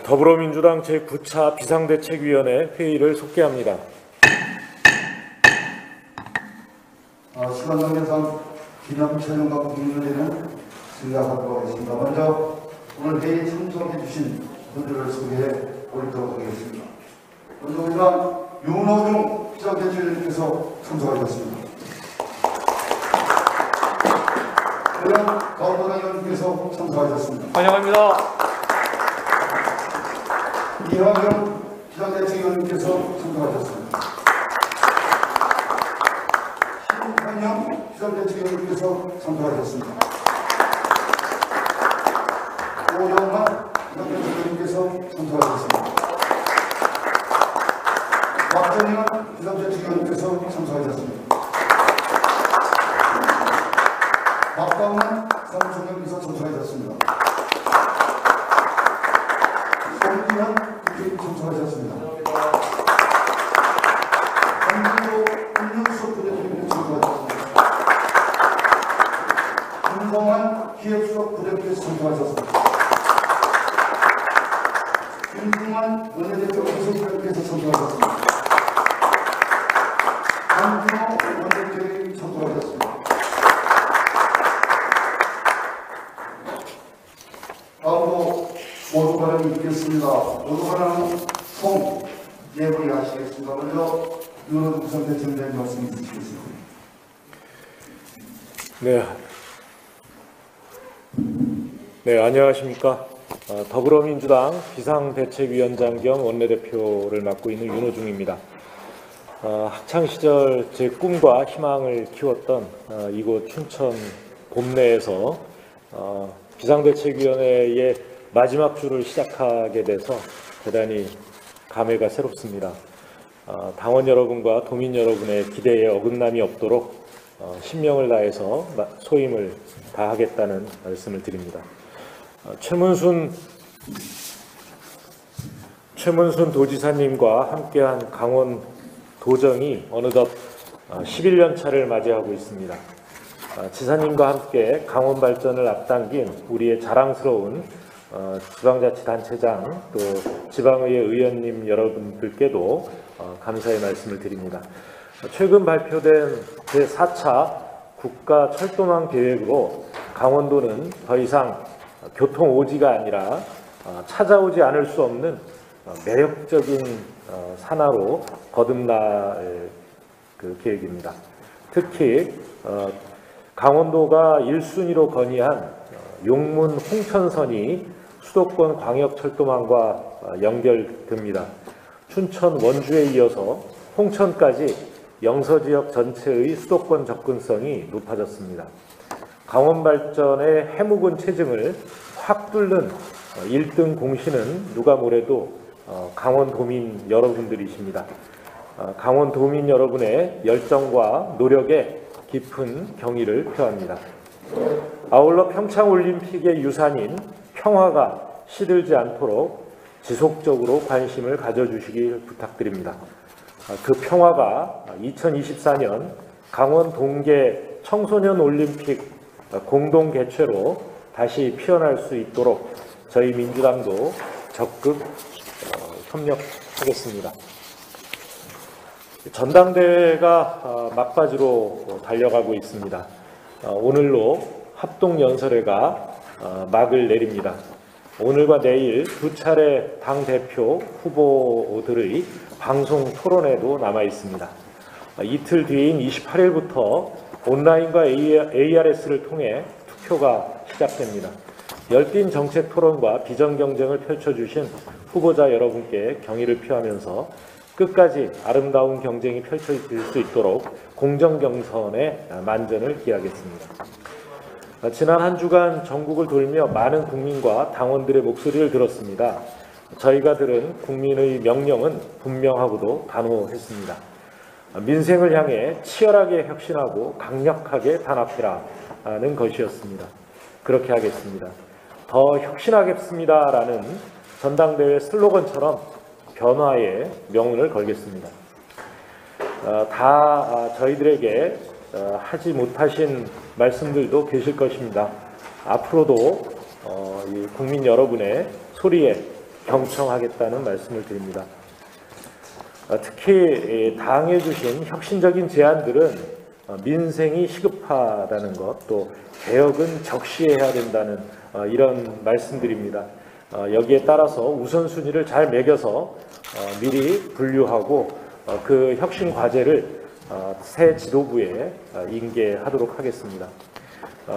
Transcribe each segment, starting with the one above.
더불어민주당 제9차 비상대책위원회 회의를 속개합니다. 시간 관계상 기념 촬영과 국민의회는 진행하도록 하겠습니다. 먼저 오늘 회의에 참석해 주신 분들을 소개해 올리도록 하겠습니다. 먼저 우리가 윤호중 비상대책위원님께서 참석하셨습니다. 그다음 가운데랑 의원님께서 참석하셨습니다. 환영합니다. 이하경 비상대책위원님께서 참석하셨습니다. 신한영 비상대책위원님께서 참석하셨습니다. 오영만 비상대책위원님께서 참석하셨습니다. 박정현 비상대책위원님께서 참석하셨습니다. 박광원 사무총장님께서 참석하셨습니다. 송기현 국회의원 참석하셨습니다. 한국으로 운영수석 부대표님 참석하셨습니다. 김성환 기획수석 부대표께서 참석하셨습니다. 김승환 원내대표 부서부대표께서 참석하셨습니다. 한준호 원내대표님 참석하셨습니다. 다음으로 모두 발언이 있겠습니다. 모두 발언은 예부리 하시겠습니다. 먼저 윤호중 비상대책위원님 말씀 주시겠습니다. 네, 안녕하십니까. 더불어민주당 비상대책위원장 겸 원내대표를 맡고 있는 윤호중입니다. 학창시절 제 꿈과 희망을 키웠던 이곳 춘천 봄내에서 비상대책위원회의 마지막 주를 시작하게 돼서 대단히 감회가 새롭습니다. 당원 여러분과 도민 여러분의 기대에 어긋남이 없도록 신명을 다해서 소임을 다하겠다는 말씀을 드립니다. 최문순 도지사님과 함께한 강원 도정이 어느덧 11년 차를 맞이하고 있습니다. 지사님과 함께 강원 발전을 앞당긴 우리의 자랑스러운 지방자치단체장 또 지방의회 의원님 여러분들께도 감사의 말씀을 드립니다. 최근 발표된 제4차 국가철도망 계획으로 강원도는 더 이상 교통 오지가 아니라 찾아오지 않을 수 없는 매력적인 산하로 거듭날 계획입니다. 특히 강원도가 1순위로 건의한 용문 홍천선이 수도권 광역철도망과 연결됩니다. 춘천 원주에 이어서 홍천까지 영서지역 전체의 수도권 접근성이 높아졌습니다. 강원 발전의 해묵은 체증을 확 뚫는 1등 공신은 누가 뭐래도 강원도민 여러분들이십니다. 강원도민 여러분의 열정과 노력에 깊은 경의를 표합니다. 아울러 평창올림픽의 유산인 평화가 시들지 않도록 지속적으로 관심을 가져주시길 부탁드립니다. 그 평화가 2024년 강원 동계 청소년 올림픽 공동 개최로 다시 피어날 수 있도록 저희 민주당도 적극 협력하겠습니다. 전당대회가 막바지로 달려가고 있습니다. 오늘로 합동연설회가 막을 내립니다. 오늘과 내일 두 차례 당대표 후보들의 방송 토론회도 남아 있습니다. 이틀 뒤인 28일부터 온라인과 ARS를 통해 투표가 시작됩니다. 열띤 정책 토론과 비전 경쟁을 펼쳐주신 후보자 여러분께 경의를 표하면서 끝까지 아름다운 경쟁이 펼쳐질 수 있도록 공정 경선에 만전을 기하겠습니다. 지난 한 주간 전국을 돌며 많은 국민과 당원들의 목소리를 들었습니다. 저희가 들은 국민의 명령은 분명하고도 단호했습니다. 민생을 향해 치열하게 혁신하고 강력하게 단합해라는 것이었습니다. 그렇게 하겠습니다. 더 혁신하겠습니다라는 전당대회 슬로건처럼 변화의 명운을 걸겠습니다. 저희들에게 하지 못하신 말씀들도 계실 것입니다. 앞으로도 이 국민 여러분의 소리에 경청하겠다는 말씀을 드립니다. 특히 당에 주신 혁신적인 제안들은 민생이 시급하다는 것, 또 개혁은 적시해야 된다는 이런 말씀드립니다. 여기에 따라서 우선순위를 잘 매겨서 미리 분류하고 그 혁신 과제를 새 지도부에 인계하도록 하겠습니다.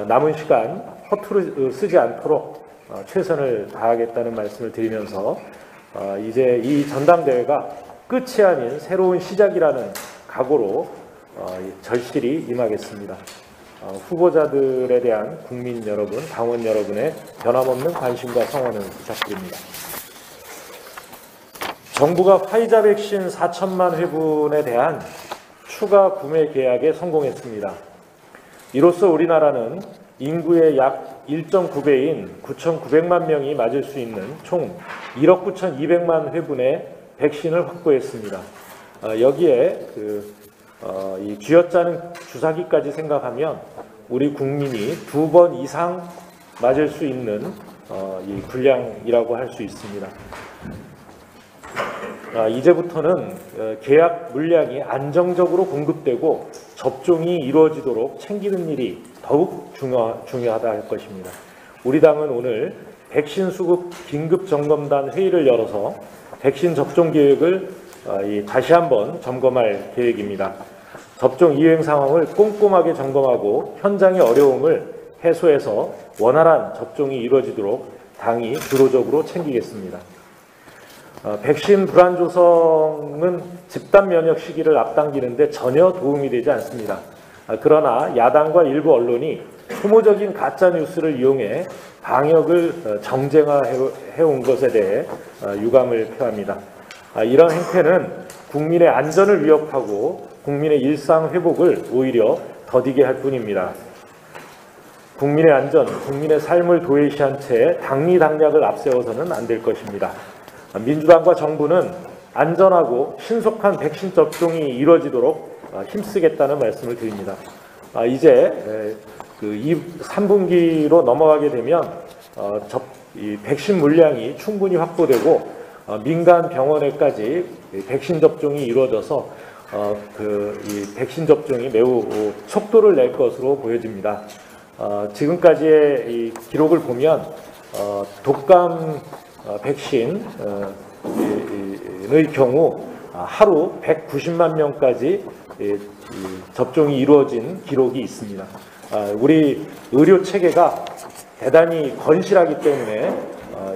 남은 시간 허투루 쓰지 않도록 최선을 다하겠다는 말씀을 드리면서 이제 이 전당대회가 끝이 아닌 새로운 시작이라는 각오로 절실히 임하겠습니다. 후보자들에 대한 국민 여러분, 당원 여러분의 변함없는 관심과 성원을 부탁드립니다. 정부가 화이자 백신 4천만 회분에 대한 추가 구매 계약에 성공했습니다. 이로써 우리나라는 인구의 약 1.9배인 9,900만 명이 맞을 수 있는 총 1억 9,200만 회분의 백신을 확보했습니다. 여기에 이 쥐어짜는 주사기까지 생각하면 우리 국민이 2번 이상 맞을 수 있는 이 분량이라고 할 수 있습니다. 이제부터는 계약 물량이 안정적으로 공급되고 접종이 이루어지도록 챙기는 일이 더욱 중요하다 할 것입니다. 우리 당은 오늘 백신 수급 긴급점검단 회의를 열어서 백신 접종 계획을 다시 한번 점검할 계획입니다. 접종 이행 상황을 꼼꼼하게 점검하고 현장의 어려움을 해소해서 원활한 접종이 이루어지도록 당이 주도적으로 챙기겠습니다. 백신 불안 조성은 집단 면역 시기를 앞당기는데 전혀 도움이 되지 않습니다. 그러나 야당과 일부 언론이 소모적인 가짜 뉴스를 이용해 방역을 정쟁화해 온 것에 대해 유감을 표합니다. 이런 행태는 국민의 안전을 위협하고 국민의 일상 회복을 오히려 더디게 할 뿐입니다. 국민의 안전, 국민의 삶을 도외시한 채 당리당략을 앞세워서는 안 될 것입니다. 민주당과 정부는 안전하고 신속한 백신 접종이 이루어지도록 힘쓰겠다는 말씀을 드립니다. 이제 이 3분기로 넘어가게 되면 이 백신 물량이 충분히 확보되고 민간 병원에까지 백신 접종이 이루어져서 이 백신 접종이 매우 속도를 낼 것으로 보여집니다. 지금까지의 이 기록을 보면 독감 백신의 경우 하루 190만 명까지 접종이 이루어진 기록이 있습니다. 우리 의료 체계가 대단히 건실하기 때문에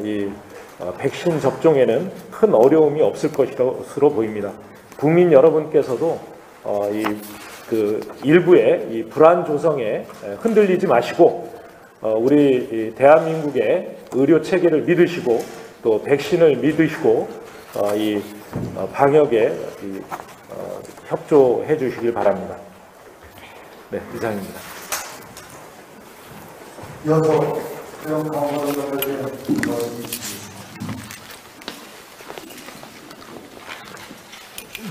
이 백신 접종에는 큰 어려움이 없을 것으로 보입니다. 국민 여러분께서도 일부의 이 불안 조성에 흔들리지 마시고 우리 대한민국의 의료 체계를 믿으시고 또 백신을 믿으시고 이 방역에 협조해 주시길 바랍니다. 네, 이상입니다. 이어서 수영 강원도에 대한 말씀이 있습니다.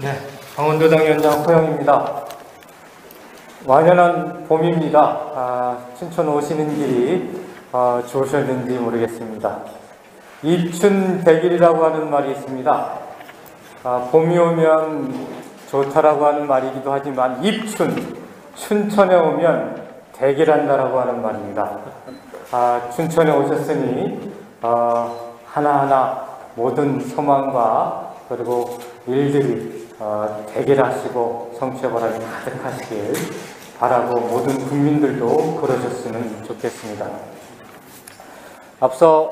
네, 강원도당 위원장 허영입니다. 완연한 봄입니다. 춘천 오시는 길이 좋으셨는지 모르겠습니다. 입춘백일이라고 하는 말이 있습니다. 봄이 오면 좋다라고 하는 말이기도 하지만 춘천에 오면 대길한다라고 하는 말입니다. 춘천에 오셨으니 하나하나 모든 소망과 그리고 일들이 대길하시고 성취의 바람이 가득하시길 바라고 모든 국민들도 그러셨으면 좋겠습니다. 앞서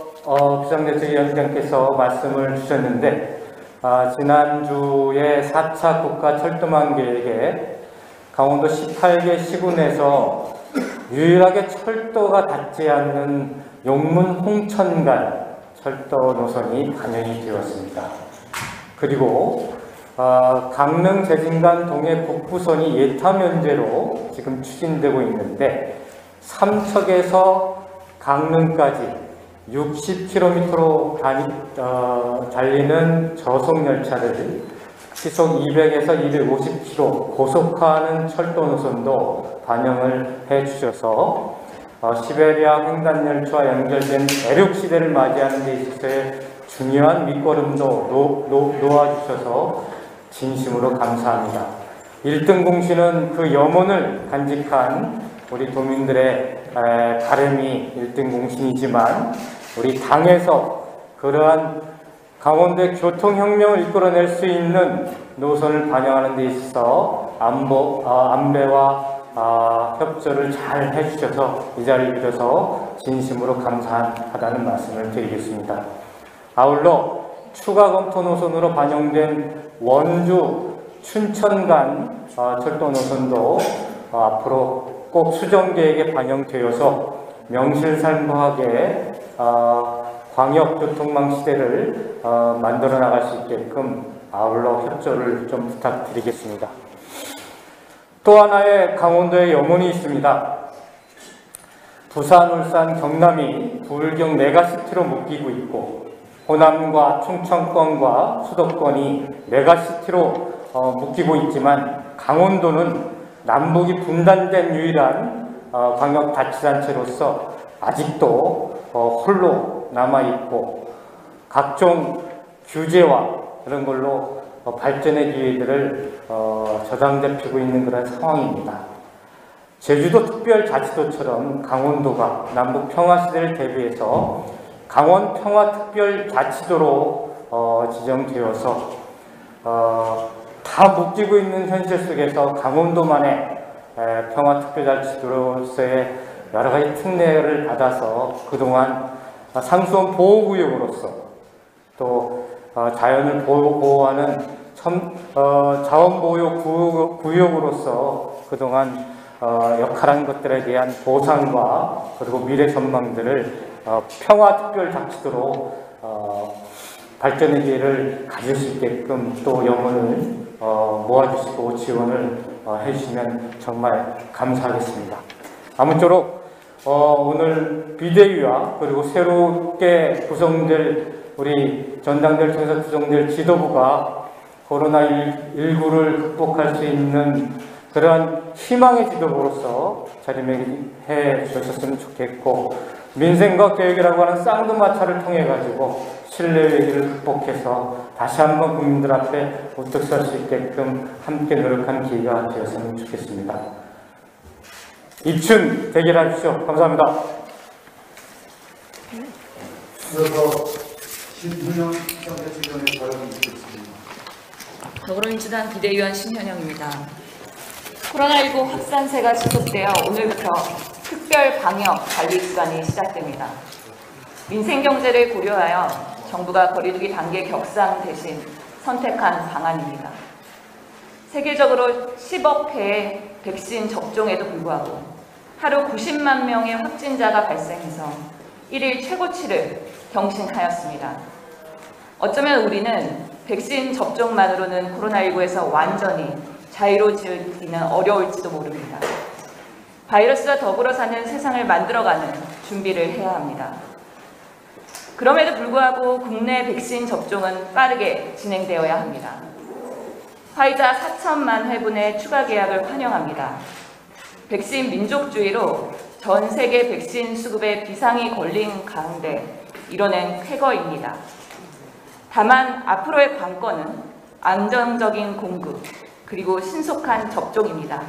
비상대책위원장께서 말씀을 주셨는데 지난주에 4차 국가철도망 계획에 강원도 18개 시군에서 유일하게 철도가 닿지 않는 용문 홍천간 철도 노선이 반영이 되었습니다. 그리고 강릉 제진간 동해 북부선이 예타 면제로 지금 추진되고 있는데 삼척에서 강릉까지 60km로 달리는 저속 열차를 시속 200에서 250km 고속화하는 철도 노선도 반영을 해주셔서 시베리아 횡단 열차와 연결된 대륙 시대를 맞이하는 데 있어서의 중요한 밑거름도 놓아주셔서 진심으로 감사합니다. 1등 공신은 그 염원을 간직한 우리 도민들의 바람이 1등 공신이지만 우리 당에서 그러한 강원도의 교통혁명을 이끌어낼 수 있는 노선을 반영하는 데 있어서 안배와 협조를 잘 해주셔서 이 자리를 빌어서 진심으로 감사하다는 말씀을 드리겠습니다. 아울러 추가 검토 노선으로 반영된 원주 춘천 간 철도 노선도 앞으로 꼭 수정계획에 반영되어서 명실상부하게 광역교통망 시대를 만들어 나갈 수 있게끔 아울러 협조를 좀 부탁드리겠습니다. 또 하나의 강원도의 염원이 있습니다. 부산, 울산, 경남이 불경 메가시티로 묶이고 있고 호남과 충청권과 수도권이 메가시티로 묶이고 있지만 강원도는 남북이 분단된 유일한 광역자치단체로서 아직도 홀로 남아있고 각종 규제와 그런 걸로 발전의 기회들을 저장잡히고 있는 그런 상황입니다. 제주도 특별자치도처럼 강원도가 남북 평화시대를 대비해서 강원 평화특별자치도로 지정되어서 다 묶이고 있는 현실 속에서 강원도만의 평화특별자치도로서의 여러 가지 특례를 받아서 그동안 상수원 보호구역으로서 또 자연을 보호하는 자원보호구역으로서 그동안 역할한 것들에 대한 보상과 그리고 미래 전망들을 평화특별자치도로 발전의 기회를 가질 수 있게끔 또 염원을 모아주시고 지원을 해주시면 정말 감사하겠습니다. 아무쪼록 오늘 비대위와 그리고 새롭게 구성될 우리 전당대회를 통해서 구성될 지도부가 코로나19를 극복할 수 있는 그런 희망의 지도부로서 자리매김해 주셨으면 좋겠고 민생과 계획이라고 하는 쌍두마차를 통해 가지고 신뢰 위기를 극복해서 다시 한번 국민들 앞에 우뚝 설 수 있게끔 함께 노력하는 기회가 되었으면 좋겠습니다. 입춘 대결하십시오. 감사합니다. 이어서 신현영 상대지원의 발언이 있겠습니다. 더불어민주당 비대위원 신현영입니다. 코로나19 확산세가 지속되어 오늘부터 특별 방역 관리 기간이 시작됩니다. 민생 경제를 고려하여 정부가 거리두기 단계 격상 대신 선택한 방안입니다. 세계적으로 10억 회의 백신 접종에도 불구하고 하루 90만 명의 확진자가 발생해서 1일 최고치를 경신하였습니다. 어쩌면 우리는 백신 접종만으로는 코로나19에서 완전히 자유로워지기는 어려울지도 모릅니다. 바이러스와 더불어 사는 세상을 만들어가는 준비를 해야 합니다. 그럼에도 불구하고 국내 백신 접종은 빠르게 진행되어야 합니다. 화이자 4천만 회분의 추가 계약을 환영합니다. 백신 민족주의로 전 세계 백신 수급에 비상이 걸린 가운데 이뤄낸 쾌거입니다. 다만 앞으로의 관건은 안정적인 공급 그리고 신속한 접종입니다.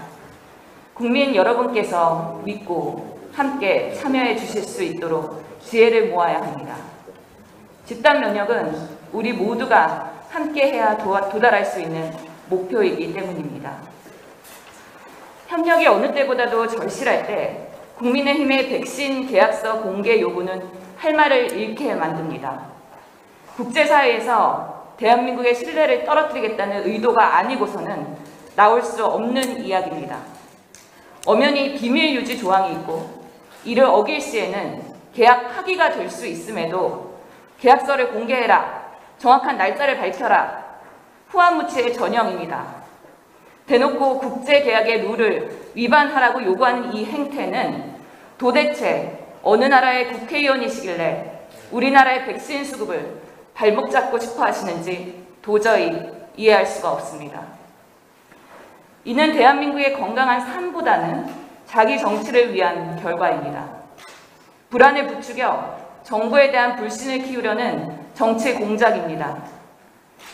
국민 여러분께서 믿고 함께 참여해 주실 수 있도록 지혜를 모아야 합니다. 집단 면역은 우리 모두가 함께해야 도달할 수 있는 목표이기 때문입니다. 협력이 어느 때보다도 절실할 때 국민의힘의 백신 계약서 공개 요구는 할 말을 잃게 만듭니다. 국제사회에서 대한민국의 신뢰를 떨어뜨리겠다는 의도가 아니고서는 나올 수 없는 이야기입니다. 엄연히 비밀 유지 조항이 있고 이를 어길 시에는 계약 파기가 될 수 있음에도 계약서를 공개해라, 정확한 날짜를 밝혀라, 후한무치의 전형입니다. 대놓고 국제계약의 룰을 위반하라고 요구하는 이 행태는 도대체 어느 나라의 국회의원이시길래 우리나라의 백신 수급을 발목 잡고 싶어 하시는지 도저히 이해할 수가 없습니다. 이는 대한민국의 건강한 삶보다는 자기 정치를 위한 결과입니다. 불안을 부추겨 정부에 대한 불신을 키우려는 정치 공작입니다.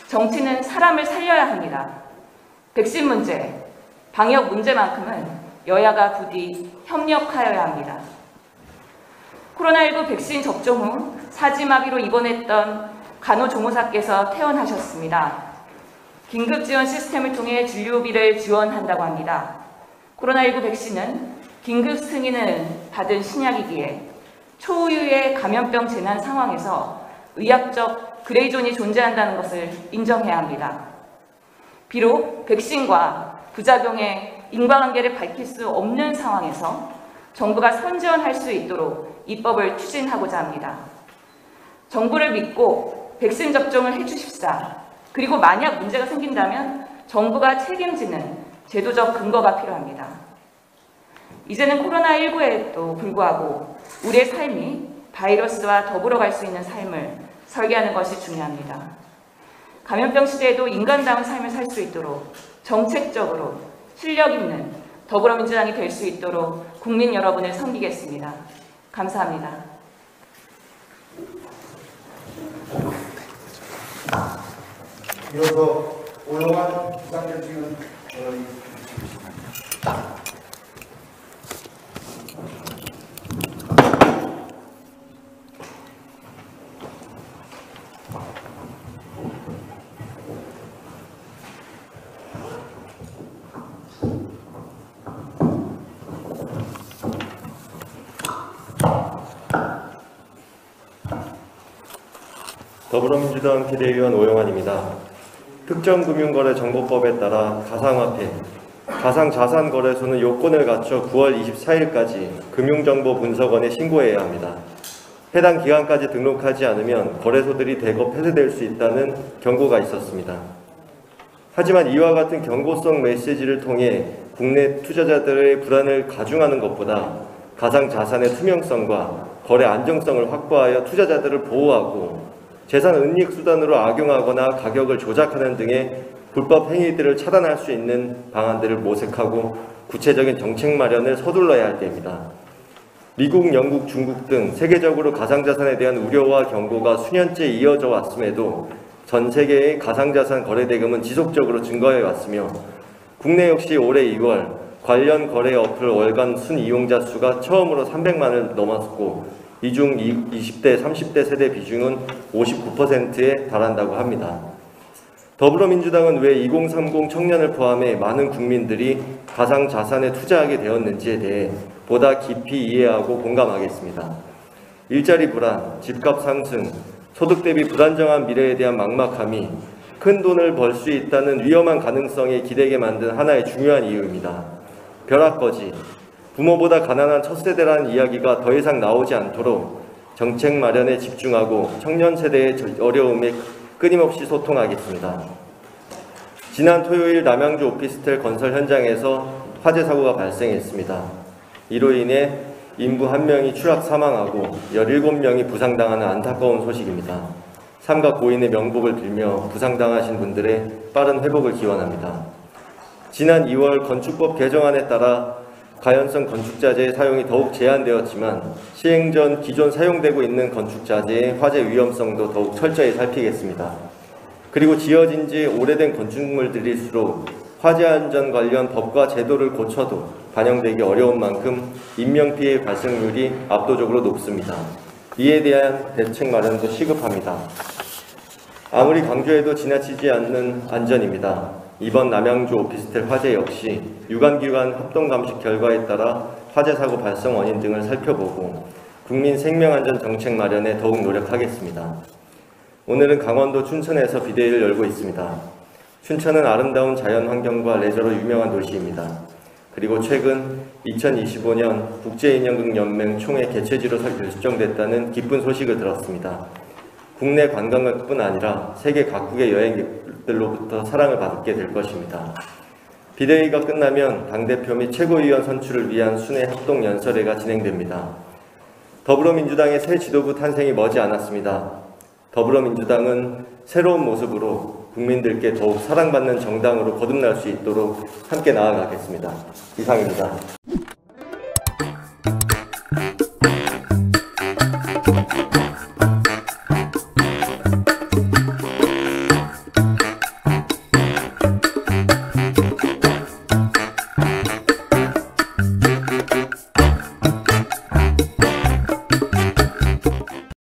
정치는 사람을 살려야 합니다. 백신 문제, 방역 문제만큼은 여야가 부디 협력하여야 합니다. 코로나19 백신 접종 후 사지마비로 입원했던 간호조무사께서 퇴원하셨습니다. 긴급지원 시스템을 통해 진료비를 지원한다고 합니다. 코로나19 백신은 긴급 승인을 받은 신약이기에 초유의 감염병 재난 상황에서 의학적 그레이존이 존재한다는 것을 인정해야 합니다. 비록 백신과 부작용의 인과관계를 밝힐 수 없는 상황에서 정부가 선지원할 수 있도록 입법을 추진하고자 합니다. 정부를 믿고 백신 접종을 해주십사. 그리고 만약 문제가 생긴다면 정부가 책임지는 제도적 근거가 필요합니다. 이제는 코로나19에도 불구하고 우리의 삶이 바이러스와 더불어 갈 수 있는 삶을 설계하는 것이 중요합니다. 감염병 시대에도 인간다운 삶을 살 수 있도록 정책적으로 실력 있는 더불어민주당이 될 수 있도록 국민 여러분을 섬기겠습니다. 감사합니다. 이어서 오영환 비상대책위원 더불어민주당 비대위원 오영환입니다. 특정금융거래정보법에 따라 가상화폐, 가상자산거래소는 요건을 갖춰 9월 24일까지 금융정보분석원에 신고해야 합니다. 해당 기간까지 등록하지 않으면 거래소들이 대거 폐쇄될 수 있다는 경고가 있었습니다. 하지만 이와 같은 경고성 메시지를 통해 국내 투자자들의 불안을 가중하는 것보다 가상자산의 투명성과 거래 안정성을 확보하여 투자자들을 보호하고 재산 은닉 수단으로 악용하거나 가격을 조작하는 등의 불법 행위들을 차단할 수 있는 방안들을 모색하고 구체적인 정책 마련을 서둘러야 할 때입니다. 미국, 영국, 중국 등 세계적으로 가상자산에 대한 우려와 경고가 수년째 이어져 왔음에도 전 세계의 가상자산 거래 대금은 지속적으로 증가해 왔으며 국내 역시 올해 2월 관련 거래 어플 월간 순이용자 수가 처음으로 300만을 넘었고 이 중 20대, 30대 세대 비중은 59%에 달한다고 합니다. 더불어민주당은 왜 2030 청년을 포함해 많은 국민들이 가상자산에 투자하게 되었는지에 대해 보다 깊이 이해하고 공감하겠습니다. 일자리 불안, 집값 상승, 소득 대비 불안정한 미래에 대한 막막함이 큰 돈을 벌 수 있다는 위험한 가능성에 기대게 만든 하나의 중요한 이유입니다. 벼락거지, 부모보다 가난한 첫 세대라는 이야기가 더 이상 나오지 않도록 정책 마련에 집중하고 청년 세대의 어려움에 끊임없이 소통하겠습니다. 지난 토요일 남양주 오피스텔 건설 현장에서 화재 사고가 발생했습니다. 이로 인해 인부 1명이 추락 사망하고 17명이 부상당하는 안타까운 소식입니다. 삼가 고인의 명복을 빌며 부상당하신 분들의 빠른 회복을 기원합니다. 지난 2월 건축법 개정안에 따라 가연성 건축자재의 사용이 더욱 제한되었지만 시행 전 기존 사용되고 있는 건축자재의 화재 위험성도 더욱 철저히 살피겠습니다. 그리고 지어진 지 오래된 건축물들일수록 화재 안전 관련 법과 제도를 고쳐도 반영되기 어려운 만큼 인명피해 발생률이 압도적으로 높습니다. 이에 대한 대책 마련도 시급합니다. 아무리 강조해도 지나치지 않는 안전입니다. 이번 남양주 오피스텔 화재 역시 유관기관 합동감식 결과에 따라 화재 사고 발생 원인 등을 살펴보고 국민 생명안전 정책 마련에 더욱 노력하겠습니다. 오늘은 강원도 춘천에서 비대위를 열고 있습니다. 춘천은 아름다운 자연환경과 레저로 유명한 도시입니다. 그리고 최근 2025년 국제인형극연맹 총회 개최지로 결정됐다는 기쁜 소식을 들었습니다. 국내 관광객뿐 아니라 세계 각국의 여행객들로부터 사랑을 받게 될 것입니다. 비대위가 끝나면 당대표 및 최고위원 선출을 위한 순회 합동연설회가 진행됩니다. 더불어민주당의 새 지도부 탄생이 머지 않았습니다. 더불어민주당은 새로운 모습으로 국민들께 더욱 사랑받는 정당으로 거듭날 수 있도록 함께 나아가겠습니다. 이상입니다.